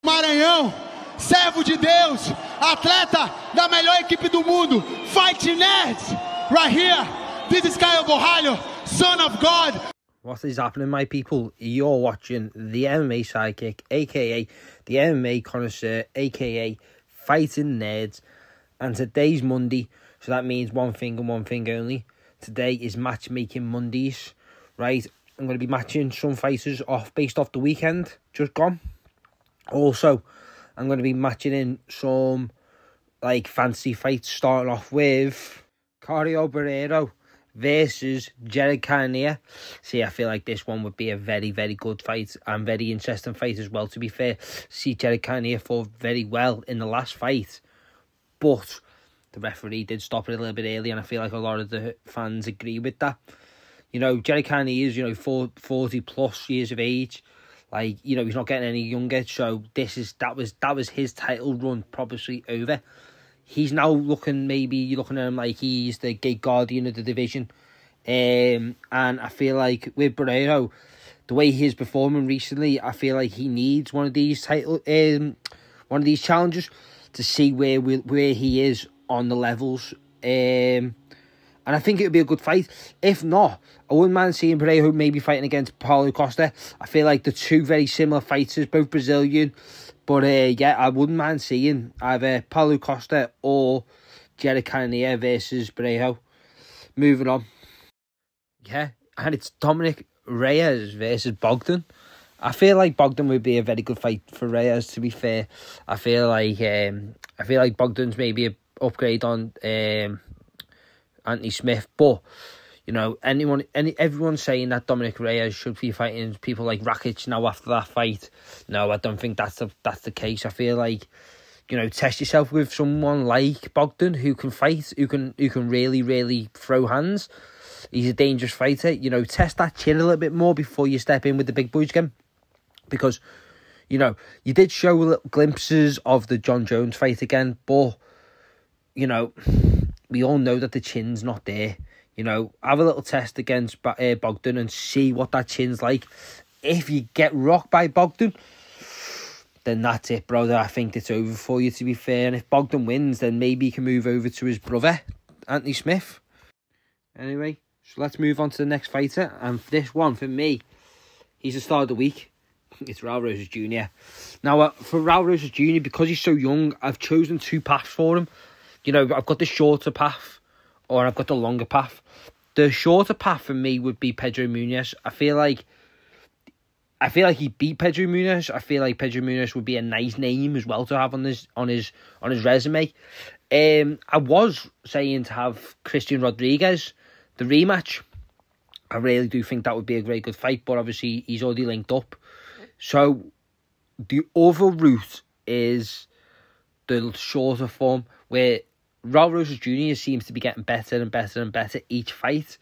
Maranhão, servo de Deus, atleta da melhor equipe do mundo, Fight Nerds, right here. This is Caio Borralho, son of God. What is happening, my people? You're watching the MMA Sidekick, aka the MMA Connoisseur, aka Fighting Nerds, and today's Monday, so that means one thing and one thing only. Today is Matchmaking Mondays, right? I'm going to be matching some fighters based off the weekend just gone. Also, I'm going to be matching in some fantasy fights, starting off with Caio Borralho versus Jared Cannonier. See, I feel like this one would be a very, very good fight and very interesting fight as well, to be fair. See, Jared Cannonier fought very well in the last fight, but the referee did stop it a little bit early, and I feel like a lot of the fans agree with that. You know, Jared Cannonier is, 40 plus years of age. He's not getting any younger, so that was his title run probably over. He's now looking at him like he's the gate guardian of the division. And I feel like with Borralho, the way he's performing recently, I feel like he needs one of these challenges to see where he is on the levels. And I think it would be a good fight. If not, I wouldn't mind seeing Borralho maybe fighting against Paulo Costa. I feel like they're two very similar fighters, both Brazilian. But I wouldn't mind seeing either Paulo Costa or Jared Cannonier versus Borralho. Moving on. Yeah, and it's Dominic Reyes versus Bogdan. I feel like Bogdan would be a very good fight for Reyes, to be fair. I feel like Bogdan's maybe an upgrade on Anthony Smith, but everyone's saying that Dominic Reyes should be fighting people like Rakic now after that fight. No, I don't think that's the case. I feel like, test yourself with someone like Bogdan who can fight, who can really, really throw hands. He's a dangerous fighter. Test that chin a little bit more before you step in with the big boys again, because you did show little glimpses of the John Jones fight again, but we all know that the chin's not there. Have a little test against Bogdan and see what that chin's like. If you get rocked by Bogdan, then that's it, brother. I think it's over for you, to be fair. And if Bogdan wins, then maybe he can move over to his brother, Anthony Smith. Anyway, so let's move on to the next fighter. And this one, for me, he's the star of the week. It's Raul Rosas Jr. Now, for Raul Rosas Jr., because he's so young, I've chosen two paths for him. I've got the shorter path, or I've got the longer path. The shorter path for me would be Pedro Munhoz. I feel like he beat Pedro Munhoz. I feel like Pedro Munhoz would be a nice name as well to have on his resume. I was saying to have Christian Rodriguez, the rematch. I really do think that would be a very good fight, but obviously he's already linked up. So the other route is the shorter form, where Raul Rosas Jr. seems to be getting better and better and better each fight.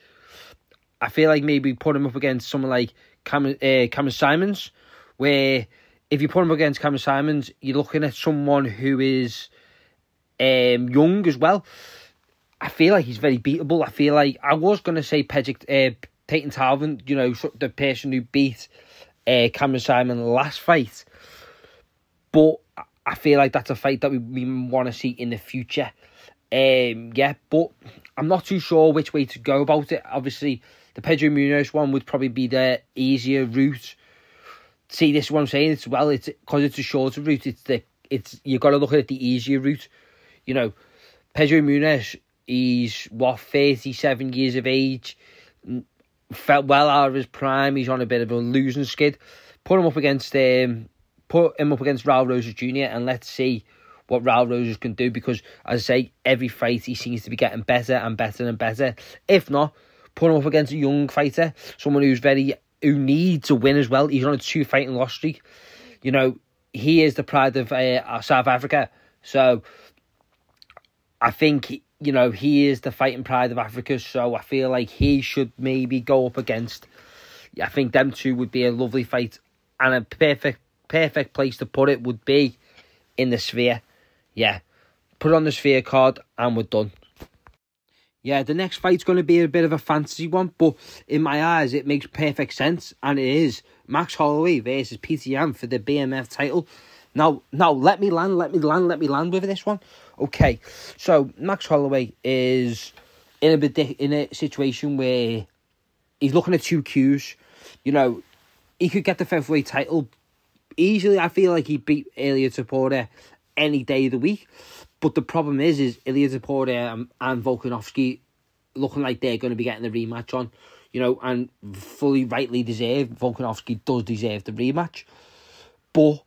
I feel like maybe put him up against someone like Cameron Simons, where if you put him against Cameron Simons, you're looking at someone who is young as well. I feel like he's very beatable. I feel like I was going to say Peyton Talvin, the person who beat Cameron Simon last fight. But I feel like that's a fight that we want to see in the future. But I'm not too sure which way to go about it. Obviously, the Pedro Munhoz one would probably be the easier route. See, this is what I'm saying. It's because it's a shorter route. You got to look at it the easier route. Pedro Munhoz, he's 37 years of age, felt well out of his prime. He's on a bit of a losing skid. Put him up against Raul Rosas Jr. and let's see what Raul Rosas can do, because, as I say, every fight he seems to be getting better and better and better. If not, put him up against a young fighter, someone who needs to win as well. He's on a 2-fighting loss streak. He is the pride of South Africa. So I think, he is the fighting pride of Africa. So I feel like he should maybe go up against. I think them two would be a lovely fight, and a perfect place to put it would be in the Sphere. Yeah, put it on the Sphere card and we're done. Yeah, the next fight's going to be a bit of a fantasy one, but in my eyes, it makes perfect sense, and it is Max Holloway versus Peter Yan for the BMF title. Now, let me land with this one. Okay, so Max Holloway is in a situation where he's looking at 2 Qs. You know, he could get the featherweight title easily. I feel like he beat Ilia Topuria any day of the week. But the problem is Ilia Topuria and Volkanovski looking like they're going to be getting the rematch on. You know, and fully rightly deserved. Volkanovski does deserve the rematch. But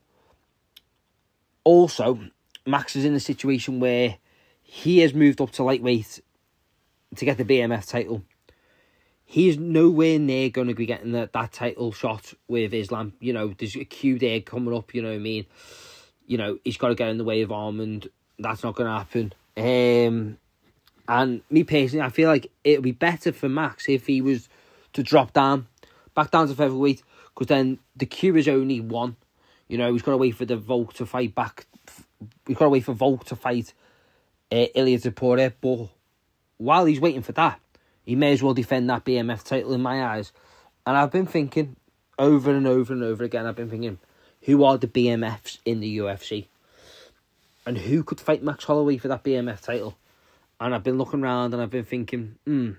also, Max is in a situation where he has moved up to lightweight to get the BMF title. He's nowhere near going to be getting that title shot with Islam. You know, there's a Q there coming up, you know what I mean? You know, he's got to get in the way of Armand. That's not going to happen. And me personally, I feel like it would be better for Max if he was to drop back down to featherweight, because then the Q is only 1. You know, he's got to wait for the Volk to fight back. He's got to wait for Volk to fight Ilia Topuria. But while he's waiting for that, he may as well defend that BMF title in my eyes. And I've been thinking over and over and over again, I've been thinking, who are the BMFs in the UFC? And who could fight Max Holloway for that BMF title? And I've been looking around and I've been thinking, you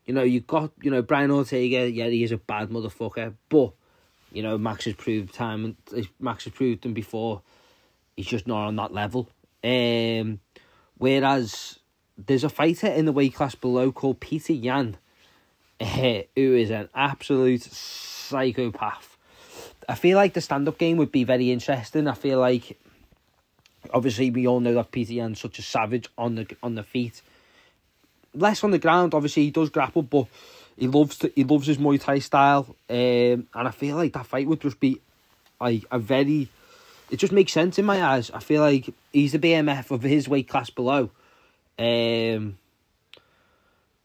know, you've got, you know, Brian Ortega, yeah, he is a bad motherfucker, but, you know, Max has proved them before. He's just not on that level. Whereas there's a fighter in the weight class below called Peter Yan, who is an absolute psychopath. I feel like the stand-up game would be very interesting. I feel like, obviously, we all know that Peter Yan's such a savage on the feet. Less on the ground, obviously, he does grapple, but he loves his Muay Thai style. And I feel like that fight would just be like it just makes sense in my eyes. I feel like he's the BMF of his weight class below. And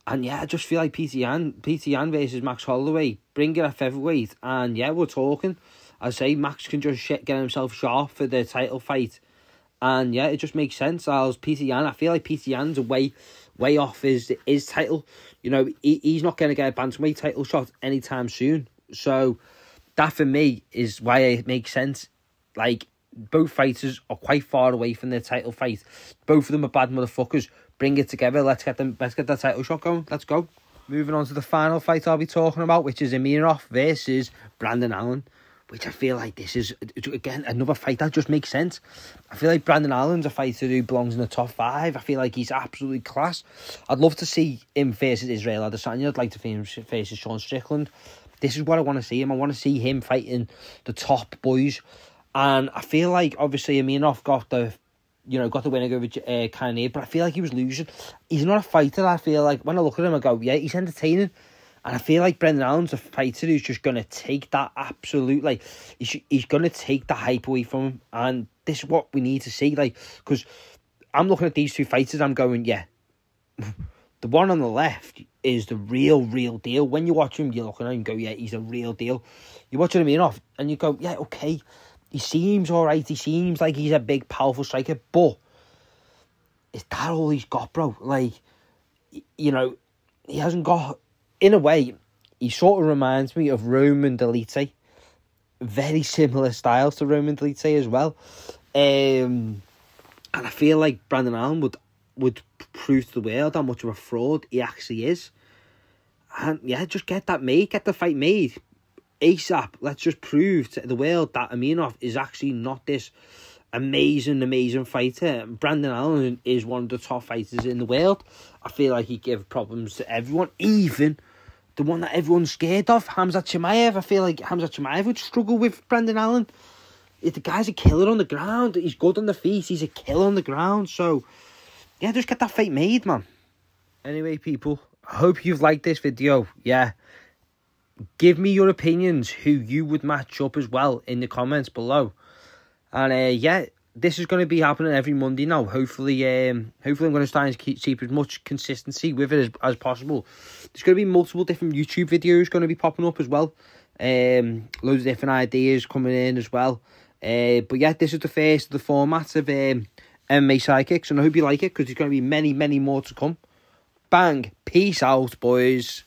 yeah, I just feel like Peter Yan versus Max Holloway, bring it at featherweight, and yeah, we're talking. I say Max can just get himself sharp for the title fight, and yeah, it just makes sense. As Peter Yan, I feel like Peter Yan's way off his title. You know, he's not going to get a bantamweight title shot anytime soon. So that for me is why it makes sense. Like, both fighters are quite far away from their title fight. Both of them are bad motherfuckers. Bring it together. Let's get that title shot going. Let's go. Moving on to the final fight I'll be talking about, which is Amirov versus Brandon Allen, which I feel like this is, again, another fight that just makes sense. I feel like Brandon Allen's a fighter who belongs in the top 5. I feel like he's absolutely class. I'd love to see him versus Israel Adesanya. I'd like to see him versus Sean Strickland. This is what I want to see him. I want to see him fighting the top boys. And I feel like, obviously, Amirov got the winning over Kanye, but I feel like he was losing. He's not a fighter. I feel like when I look at him, I go, yeah, he's entertaining. And I feel like Brendan Allen's a fighter who's just going to take that absolute, like, he's going to take the hype away from him. And this is what we need to see, like, because I'm looking at these two fighters, I'm going, yeah, the one on the left is the real deal. When you watch him, you're looking at him and go, yeah, he's a real deal. You watch Amirov and you go, yeah, okay, he seems all right. He seems like he's a big, powerful striker, but is that all he's got, bro? Like, you know, he hasn't got... In a way, he sort of reminds me of Roman Delite. Very similar styles to Roman Delite as well. And I feel like Brandon Allen would prove to the world how much of a fraud he actually is. And yeah, just get that made. Get the fight made. ASAP. Let's just prove to the world that Amirov is actually not this amazing fighter. Brandon Allen is one of the top fighters in the world. I feel like he gave problems to everyone, even the one that everyone's scared of, Khamzat Chimaev. I feel like Khamzat Chimaev would struggle with Brandon Allen. The guy's a killer on the ground. He's good on the feet. He's a killer on the ground. So, yeah, just get that fight made, man. Anyway, people, I hope you've liked this video. Yeah. Give me your opinions, who you would match up as well in the comments below. And yeah, this is going to be happening every Monday now. Hopefully I'm going to try and keep as much consistency with it as possible. There's going to be multiple different YouTube videos going to be popping up as well. Loads of different ideas coming in as well. But yeah, this is the first of the formats of MMA Sidekicks, and I hope you like it, because there's going to be many more to come. Bang. Peace out, boys.